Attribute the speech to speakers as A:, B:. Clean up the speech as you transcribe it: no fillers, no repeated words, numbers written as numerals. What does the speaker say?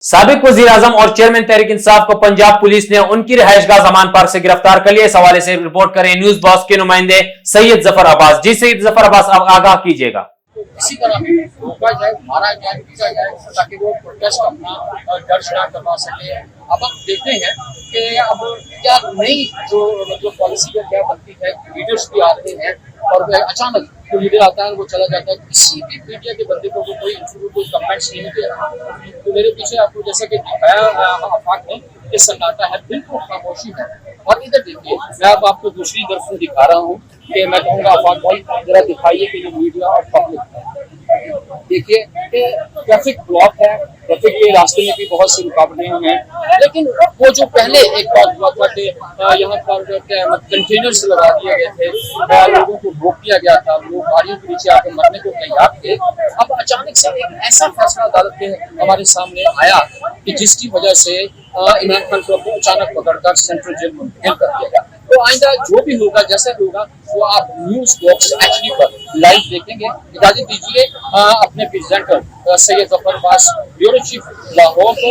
A: साबिक वजीर आजम और चेयरमैन तहरीक इंसाफ को पंजाब पुलिस ने उनकी रिहायशगाह जमान पार्क से गिरफ्तार कर लिया। इस हवाले से रिपोर्ट करें न्यूज बॉक्स के नुमाइंदे सैयद जफर अब्बास। जी सैयद जफर अब्बास, अब आगाह कीजिएगा।
B: इसी तरह रोका जाए, मारा जाए, पीटा जाए ताकि वो प्रोटेस्ट अपना दर्ज ना करवा सके। अब हम देखते हैं कि अब क्या नई जो मतलब पॉलिसी का क्या बनती है। लीडर्स भी आते हैं और अचानक जो लीडर आता है वो चला जाता है, किसी भी मीडिया के बंदे को कोई इंटरव्यू कोई कमेंट्स नहीं दे रहा। तो मेरे पीछे आपको जैसा कि दिखाया आफाक ने ये सन्नाटा है, बिल्कुल खामोशी है। और इधर देखिए, मैं अब आपको दूसरी तरफ से दिखा रहा हूँ कि मैं कहूँगा आफाक भाई जरा दिखाइए कि ये मीडिया और पब्लिक देखिए ट्रैफिक ब्लॉक है। ट्रैफिक के रास्ते में भी बहुत सी रुकावटें हैं, लेकिन वो जो पहले एक बात हुआ था कि यहाँ पर कंटेनर्स लगा दिए गए थे, लोगों को रोक दिया गया था, लोग गाड़ियों के नीचे आकर मरने को तैयार थे। अब अचानक से एक ऐसा फैसला अदालत के हमारे सामने आया कि जिसकी वजह से इमरान खान को अचानक पकड़कर सेंट्रल जेल में मुंतकिल कर दिया गया। तो आइंदा जो भी होगा, जैसा होगा, वो आप न्यूज बॉक्स एचडी पर लाइव देखेंगे। इजाजत दीजिए अपने presenter Syed Zafar Abbas, bureau chief Lahore को।